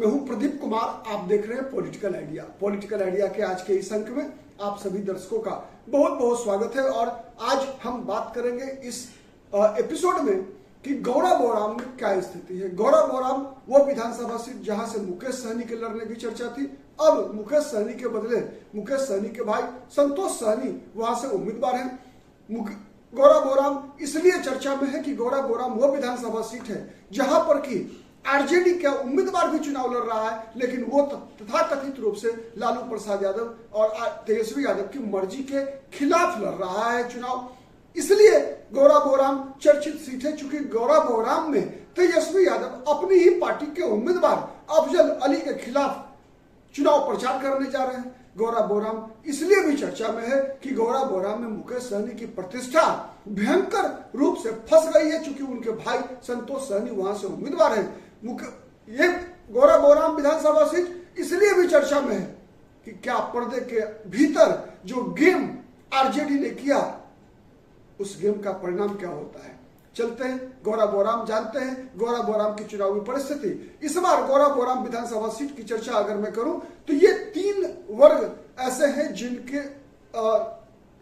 मैं हूं प्रदीप कुमार। आप देख रहे हैं पॉलिटिकल आइडिया। पॉलिटिकल आइडिया के आज के इस अंक में आप सभी दर्शकों का बहुत बहुत स्वागत है। और आज हम बात करेंगे इस एपिसोड में कि गौराबोराम में क्या स्थिति है। गौराबोराम वो विधानसभा सीट जहां से मुकेश सहनी के लड़ने की चर्चा थी, अब मुकेश सहनी के बदले मुकेश सहनी के भाई संतोष सहनी वहां से उम्मीदवार हैं। गौराबोराम इसलिए चर्चा में है कि गौराबोराम वो विधानसभा सीट है जहां पर कि आरजेडी का उम्मीदवार भी चुनाव लड़ रहा है, लेकिन वो तथाकथित रूप से लालू प्रसाद यादव और तेजस्वी यादव की मर्जी के खिलाफ लड़ रहा है चुनाव। इसलिए गौराबोराम चर्चित सीट है, चूंकि गौराबोराम में तेजस्वी यादव अपनी ही पार्टी के उम्मीदवार अफजल अली के खिलाफ चुनाव प्रचार करने जा रहे हैं। गौराबोराम इसलिए भी चर्चा में है कि गौराबोराम में मुकेश सहनी की प्रतिष्ठा भयंकर रूप से फंस गई है, चूंकि उनके भाई संतोष सहनी वहां से उम्मीदवार हैं। ये गौराबोराम विधानसभा सीट इसलिए भी चर्चा में है कि क्या पर्दे के भीतर जो गेम आरजेडी ने किया, उस गेम का परिणाम क्या होता है। चलते हैं गौराबोराम, जानते हैं गौराबोराम की चुनावी परिस्थिति। इस बार गौराबोराम विधानसभा सीट की चर्चा अगर मैं करूं तो ये 3 वर्ग ऐसे हैं जिनके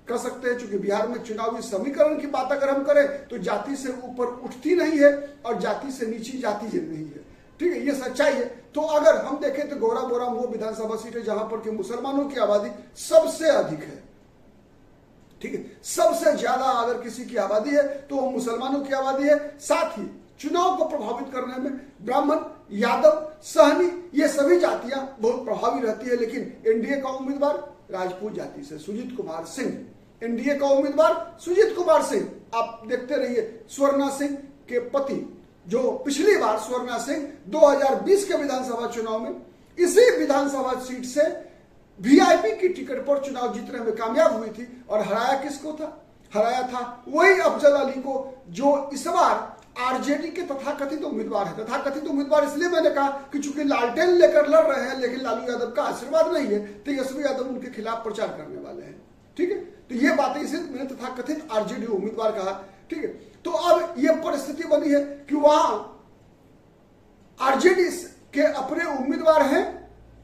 कह सकते हैं, चूंकि बिहार में चुनावी समीकरण की बात अगर हम करें तो जाति से ऊपर उठती नहीं है और जाति से नीचे जाति नहीं है। ठीक है, ये सच्चाई है। तो अगर हम देखें तो गौराबोराम वो विधानसभा सीट है जहां पर कि मुसलमानों की आबादी सबसे अधिक है। ठीक है, सबसे ज्यादा अगर किसी की आबादी है तो वो मुसलमानों की आबादी है। साथ ही चुनाव को प्रभावित करने में ब्राह्मण, यादव, सहनी ये सभी जातियां बहुत प्रभावी रहती है। लेकिन एनडीए का उम्मीदवार राजपूत जाति से सुजीत कुमार सिंह, एनडीए का उम्मीदवार सुजीत कुमार सिंह, आप देखते रहिए स्वर्णा सिंह के पति, जो पिछली बार स्वर्णा सिंह 2020 के विधानसभा चुनाव में इसी विधानसभा सीट से वीआईपी की टिकट पर चुनाव जीतने में कामयाब हुई थी। और हराया किसको था? हराया था वही अफजल अली को, जो इस बार आरजेडी के तथाकथित उम्मीदवार है। तथाकथित उम्मीदवार इसलिए मैंने कहा कि चूंकि लालटेन लेकर लड़ रहे हैं, लेकिन लालू यादव का आशीर्वाद नहीं है, तेजस्वी यादव उनके खिलाफ प्रचार करने वाले हैं। ठीक है, तो ये बातें इसे मैंने तथाकथित आरजेडी उम्मीदवार कहा। ठीक है, तो अब ये परिस्थिति बनी है कि वहां आरजेडी के अपने उम्मीदवार हैं,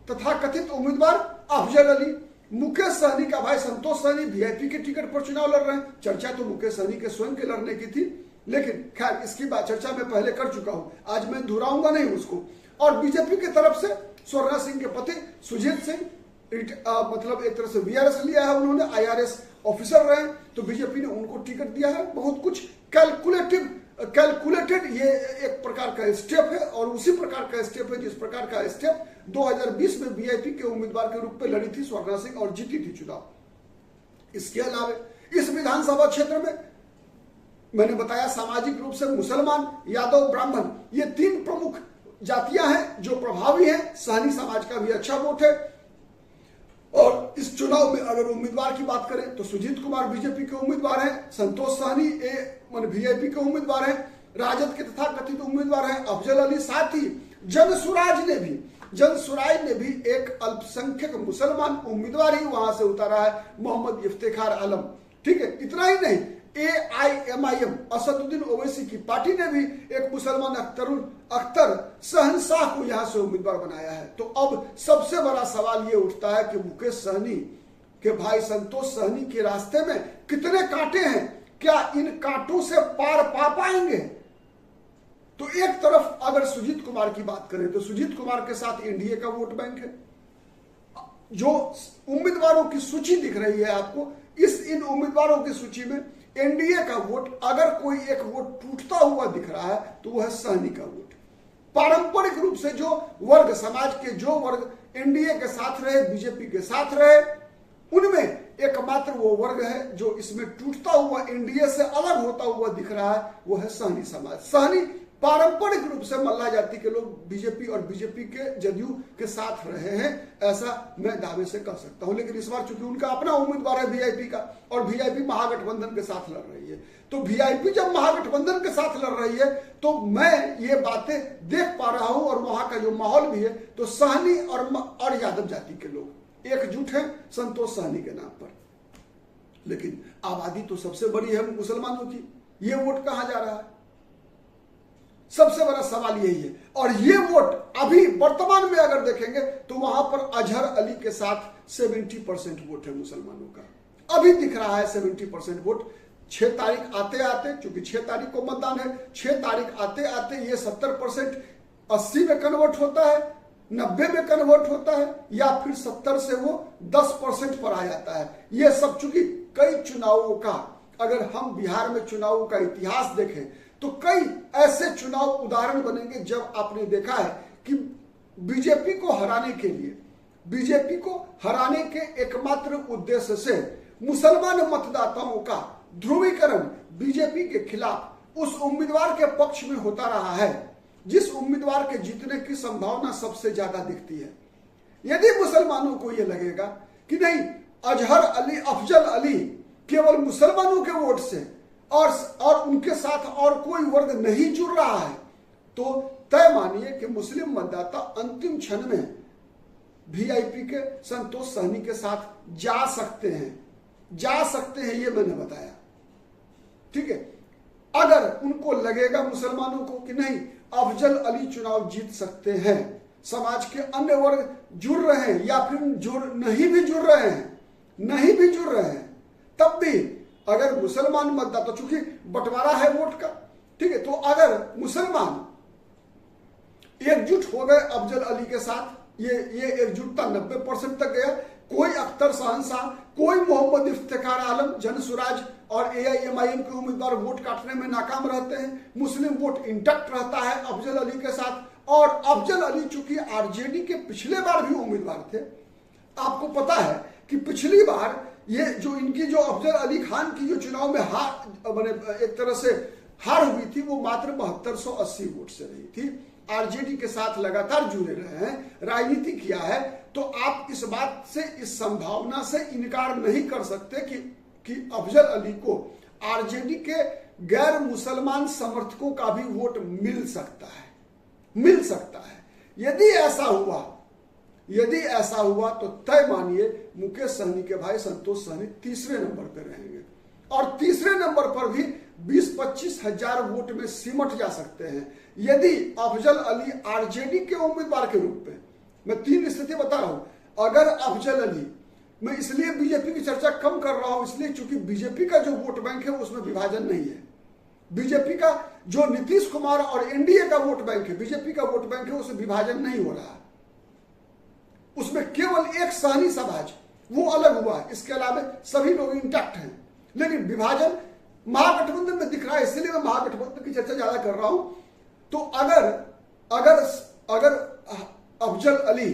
तथाकथित उम्मीदवार अफजल अली, मुकेश सहनी का भाई संतोष सहनी वीआईपी के टिकट पर चुनाव लड़ रहे हैं। चर्चा तो मुकेश सहनी के स्वयं के लड़ने की थी, लेकिन खैर इसकी बात चर्चा मैं पहले कर चुका हूं, आज मैं दोहराऊंगा नहीं उसको। और बीजेपी की तरफ से स्वर्णा सिंह के पति सुजीत सिंह, मतलब एक तरह से वीआरएस लिया है उन्होंने, आईआरएस ऑफिसर रहे, तो बीजेपी ने उनको टिकट दिया है। बहुत कुछ कैलकुलेटेड ये एक प्रकार का स्टेप है, और उसी प्रकार का स्टेप है जिस प्रकार का स्टेप 2020 में वीआईपी के उम्मीदवार के रूप में लड़ी थी स्वर्णा सिंह और जीती थी चुनाव। इसके अलावा इस विधानसभा क्षेत्र में मैंने बताया सामाजिक रूप से मुसलमान, यादव, ब्राह्मण ये 3 प्रमुख जातियां हैं जो प्रभावी हैं। सहनी समाज का भी अच्छा वोट है। और इस चुनाव में अगर उम्मीदवार की बात करें तो सुजीत कुमार बीजेपी के उम्मीदवार हैं, संतोष सहनी वीआईपी के उम्मीदवार हैं, राजद के तथाकथित उम्मीदवार हैं अफजल अली। साथ ही जनसुराज ने भी एक अल्पसंख्यक मुसलमान उम्मीदवार ही वहां से उतारा है, मोहम्मद इफ्तिखार आलम। ठीक है, इतना ही नहीं, AIMIM असदुद्दीन ओवैसी की पार्टी ने भी एक मुसलमान अख्तर शहनशाह को यहां से उम्मीदवार बनाया है। तो अब सबसे बड़ा सवाल ये उठता है कि मुकेश सहनी के भाई संतोष सहनी के रास्ते में कितने कांटे हैं, क्या इन कांटों से पार पा पाएंगे? तो एक तरफ अगर सुजीत कुमार की बात करें तो सुजीत कुमार के साथ एनडीए का वोट बैंक है। जो उम्मीदवारों की सूची दिख रही है आपको, इन उम्मीदवारों की सूची में एनडीए का वोट, अगर कोई एक वोट टूटता हुआ दिख रहा है तो वह है सहनी का वोट। पारंपरिक रूप से जो वर्ग, समाज के जो वर्ग एनडीए के साथ रहे, बीजेपी के साथ रहे, उनमें एकमात्र वो वर्ग है जो इसमें टूटता हुआ, एनडीए से अलग होता हुआ दिख रहा है, वो है सहनी समाज। सहनी पारंपरिक रूप से मल्ला जाति के लोग बीजेपी और बीजेपी के जदयू के साथ रहे हैं, ऐसा मैं दावे से कह सकता हूं। लेकिन इस बार चूंकि उनका अपना उम्मीदवार है वीआईपी का, और वीआईपी महागठबंधन के साथ लड़ रही है, तो वीआईपी जब महागठबंधन के साथ लड़ रही है तो मैं ये बातें देख पा रहा हूं, और वहां का जो माहौल भी है, तो सहनी और यादव जाति के लोग एकजुट हैं संतोष सहनी के नाम पर। लेकिन आबादी तो सबसे बड़ी है मुसलमानों की, ये वोट कहां जा रहा है? सबसे बड़ा सवाल यही है। और ये वोट अभी वर्तमान में अगर देखेंगे तो वहां पर अजहर अली के साथ 70% वोट है मुसलमानों का। अभी दिख रहा है 70% वोट। 6 तारीख आते आते, चूंकि 6 तारीख को मतदान है, 6 तारीख आते आते ये 70% 80 में कन्वर्ट होता है, 90 में कन्वर्ट होता है, या फिर 70 से वो 10% पर आ जाता है। ये सब चूंकि कई चुनावों का, अगर हम बिहार में चुनावों का इतिहास देखें तो कई ऐसे चुनाव उदाहरण बनेंगे जब आपने देखा है कि बीजेपी को हराने के लिए, बीजेपी को हराने के एकमात्र उद्देश्य से मुसलमान मतदाताओं का ध्रुवीकरण बीजेपी के खिलाफ उस उम्मीदवार के पक्ष में होता रहा है जिस उम्मीदवार के जीतने की संभावना सबसे ज्यादा दिखती है। यदि मुसलमानों को यह लगेगा कि नहीं, अजहर अली, अफजल अली केवल मुसलमानों के वोट से और उनके साथ और कोई वर्ग नहीं जुड़ रहा है, तो तय मानिए कि मुस्लिम मतदाता अंतिम क्षण में वीआईपी के संतोष सहनी के साथ जा सकते हैं, ये मैंने बताया। ठीक है, अगर उनको लगेगा मुसलमानों को कि नहीं, अफजल अली चुनाव जीत सकते हैं, समाज के अन्य वर्ग जुड़ रहे हैं या फिर नहीं भी जुड़ रहे हैं, तब भी अगर मुसलमान मतदाता, चूंकि बंटवारा है वोट का, ठीक है, तो अगर मुसलमान एकजुट हो गए अफजल अली के साथ, ये एकजुटता 90% तक गया। कोई अख्तर शहनशाह, कोई मोहम्मद इफ्तिखार आलम, जनसुराज और AIMIM के उम्मीदवार वोट काटने में नाकाम रहते हैं, मुस्लिम वोट इंटैक्ट रहता है अफजल अली के साथ। और अफजल अली चूंकि आरजेडी के पिछले बार भी उम्मीदवार थे, आपको पता है कि पिछली बार ये जो इनकी जो अफजल अली खान की जो चुनाव में एक तरह से हार हुई थी, वो मात्र 7280 वोट से रही थी। आरजेडी के साथ लगातार जुड़े रहे हैं, राजनीति किया है, तो आप इस बात से, इस संभावना से इनकार नहीं कर सकते कि अफजल अली को आरजेडी के गैर मुसलमान समर्थकों का भी वोट मिल सकता है। यदि ऐसा हुआ तो तय मानिए मुकेश सहनी के भाई संतोष सहनी तीसरे नंबर पर रहेंगे, और तीसरे नंबर पर भी 20-25 हजार वोट में सिमट जा सकते हैं यदि अफजल अली आरजेडी के उम्मीदवार के रूप में। मैं 3 स्थिति बता रहा हूं। अगर अफजल अली, मैं इसलिए बीजेपी की चर्चा कम कर रहा हूं इसलिए चूंकि बीजेपी का जो वोट बैंक है उसमें विभाजन नहीं है। बीजेपी का जो नीतीश कुमार और एनडीए का वोट बैंक है, बीजेपी का वोट बैंक है, उसमें विभाजन नहीं हो रहा। उसमें केवल एक सहनी समाज वो अलग हुआ, इसके अलावा सभी लोग इंटैक्ट हैं। लेकिन विभाजन महागठबंधन में दिख रहा है, इसलिए मैं महागठबंधन की चर्चा ज्यादा कर रहा हूं। तो अगर अफजल अली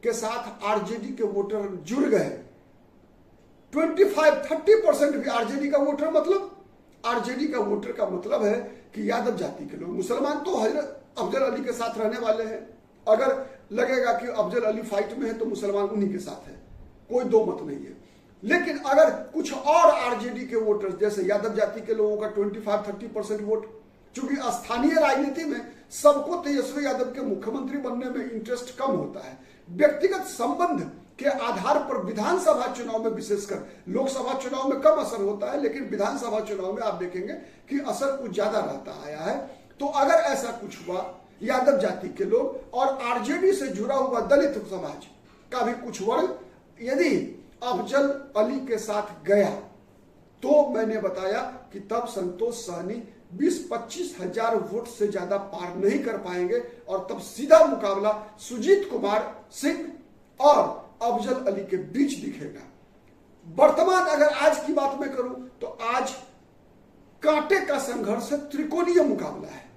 के साथ आरजेडी के वोटर जुड़ गए, 25-30% भी आरजेडी का वोटर, मतलब आरजेडी का वोटर का मतलब है कि यादव जाति के लोग, मुसलमान तो अफजल अली के साथ रहने वाले हैं। अगर लगेगा कि अफजल अली फाइट में है तो मुसलमान उन्हीं के साथ है, कोई दो मत नहीं है। लेकिन अगर कुछ और आरजेडी के वोटर्स, जैसे यादव जाति के लोगों का 25-30% वोट, चूंकि स्थानीय राजनीति में सबको तेजस्वी यादव के मुख्यमंत्री बनने में इंटरेस्ट कम होता है, व्यक्तिगत संबंध के आधार पर विधानसभा चुनाव में, विशेषकर लोकसभा चुनाव में कम असर होता है, लेकिन विधानसभा चुनाव में आप देखेंगे कि असर कुछ ज्यादा रहता आया है। तो अगर ऐसा कुछ हुआ, यादव जाति के लोग और आरजेडी से जुड़ा हुआ दलित समाज का भी कुछ वर्ग यदि अफजल अली के साथ गया, तो मैंने बताया कि तब संतोष सहनी 20-25 हजार वोट से ज्यादा पार नहीं कर पाएंगे, और तब सीधा मुकाबला सुजीत कुमार सिंह और अफजल अली के बीच दिखेगा। वर्तमान अगर आज की बात मैं करूं तो आज कांटे का संघर्ष है, त्रिकोणीय मुकाबला है।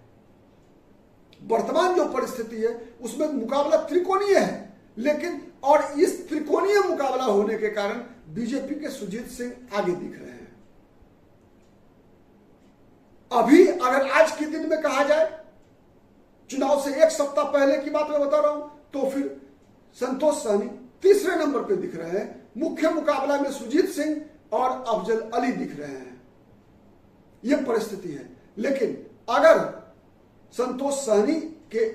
वर्तमान जो परिस्थिति है उसमें मुकाबला त्रिकोणीय है, लेकिन और इस त्रिकोणीय मुकाबला होने के कारण बीजेपी के सुजीत सिंह आगे दिख रहे हैं। अभी अगर आज के दिन में कहा जाए, चुनाव से 1 सप्ताह पहले की बात मैं बता रहा हूं, तो फिर संतोष सहनी तीसरे नंबर पे दिख रहे हैं। मुख्य मुकाबला में सुजीत सिंह और अफजल अली दिख रहे हैं। यह परिस्थिति है। लेकिन अगर संतोष सहनी के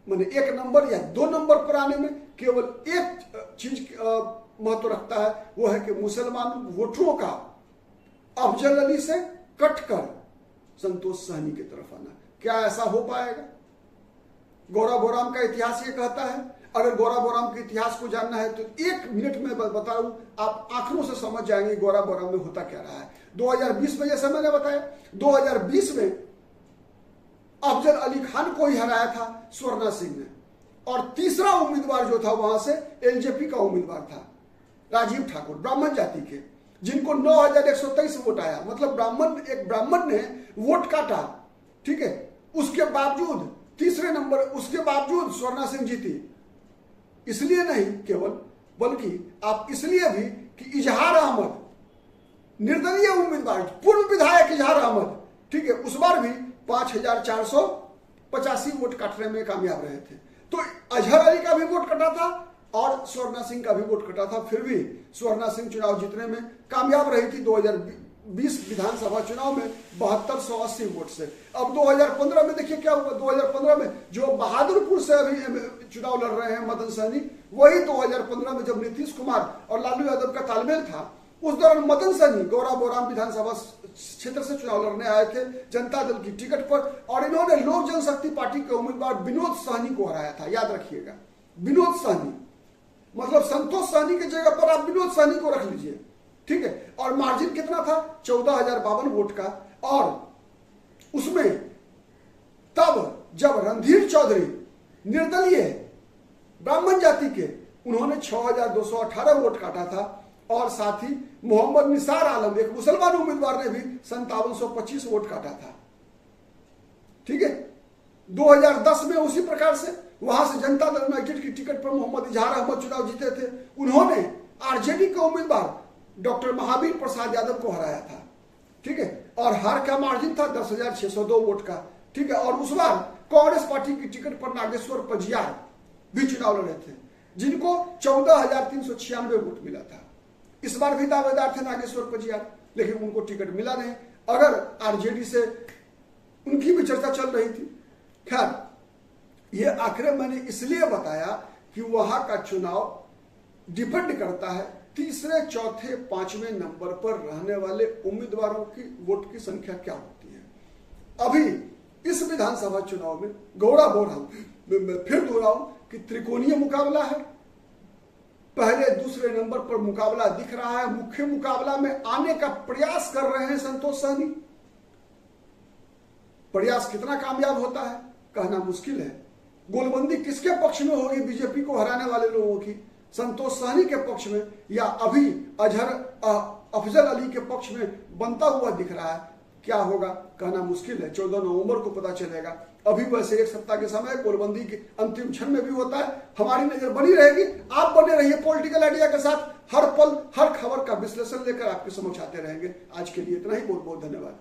माने 1 नंबर या 2 नंबर पर आने में केवल एक चीज महत्व रखता है, वो है कि मुसलमान वोटरों का अफजल अली से कटकर संतोष सहनी की तरफ आना। क्या ऐसा हो पाएगा? गौरा बोराम का इतिहास ये कहता है। अगर गौरा बोराम के इतिहास को जानना है तो 1 मिनट में बताऊं, आप आंखों से समझ जाएंगे गौरा बोराम में होता क्या रहा है। 2020 में, जैसे मैंने बताया, 2020 में अफजल अली खान को ही हराया था स्वर्णा सिंह ने, और तीसरा उम्मीदवार जो था वहां से एलजेपी का उम्मीदवार था राजीव ठाकुर, ब्राह्मण जाति के, जिनको 9123 वोट आया। मतलब एक ब्राह्मण ने वोट काटा, ठीक है, उसके बावजूद तीसरे नंबर, उसके बावजूद स्वर्णा सिंह जीती। इसलिए नहीं केवल, बल्कि आप इसलिए भी कि इजहार अहमद, निर्दलीय उम्मीदवार, पूर्व विधायक इजहार अहमद, ठीक है, उस बार भी 5485 वोट काटने में कामयाब रहे थे। तो अजहर अली का भी वोट कटा था और स्वर्णा सिंह का भी वोट कटा था, फिर भी स्वर्णा सिंह चुनाव जीतने में कामयाब रही थी 2020 विधानसभा चुनाव में 7280 वोट से। अब 2015 में देखिए क्या हुआ। 2015 में जो बहादुरपुर से अभी चुनाव लड़ रहे हैं मदन सहनी, वही 2015 में जब नीतीश कुमार और लालू यादव का तालमेल था, उस दौरान मदन सहनी गौरा बोराम विधानसभा क्षेत्र से चुनाव लड़ने आए थे जनता दल की टिकट पर, और इन्होंने लोक जनशक्ति पार्टी के उम्मीदवार विनोद सहनी को हराया था। याद रखिएगा, विनोद सहनी, मतलब संतोष सहनी की जगह पर आप विनोद सहनी को रख लीजिए, ठीक है। और मार्जिन कितना था? 14,052 वोट का। और उसमें तब जब रणधीर चौधरी, निर्दलीय ब्राह्मण जाति के, उन्होंने 6218 वोट काटा था, और साथ ही मोहम्मद निसार आलम, एक मुसलमान उम्मीदवार ने भी 5725 वोट काटा था, ठीक है। 2010 में उसी प्रकार से वहां से जनता दल यूनाइटेड की टिकट पर मोहम्मद इजहार अहमद चुनाव जीते थे। उन्होंने आरजेडी के उम्मीदवार डॉक्टर महावीर प्रसाद यादव को हराया था, ठीक है, और हार का मार्जिन था 10,602 वोट का, ठीक है। और उस बार कांग्रेस पार्टी की टिकट पर नागेश्वर पजियार भी चुनाव लड़े थे, जिनको 14,396 वोट मिला था। इस बार भी दावेदार थे नागेश्वर पजियार, लेकिन उनको टिकट मिला नहीं। अगर आरजेडी से उनकी भी चर्चा चल रही थी। खैर, ये आखिर मैंने इसलिए बताया कि वहां का चुनाव डिपेंड करता है तीसरे, चौथे, पांचवें नंबर पर रहने वाले उम्मीदवारों की वोट की संख्या क्या होती है। अभी इस विधानसभा चुनाव में गौरा बोराम में फिर दोहराऊं कि त्रिकोणीय मुकाबला है। पहले दूसरे नंबर पर मुकाबला दिख रहा है। मुख्य मुकाबला में आने का प्रयास कर रहे हैं संतोष सहनी। प्रयास कितना कामयाब होता है कहना मुश्किल है। गोलबंदी किसके पक्ष में होगी बीजेपी को हराने वाले लोगों की? संतोष सहनी के पक्ष में या अभी अफजल अली के पक्ष में बनता हुआ दिख रहा है? क्या होगा कहना मुश्किल है। 14 नवंबर को पता चलेगा। अभी वैसे 1 सप्ताह के समय गोलबंदी के अंतिम क्षण में भी होता है। हमारी नजर बनी रहेगी। आप बने रहिए पॉलिटिकल आइडिया के साथ। हर पल हर खबर का विश्लेषण लेकर आपके समक्ष आते रहेंगे। आज के लिए इतना ही। बहुत बहुत धन्यवाद।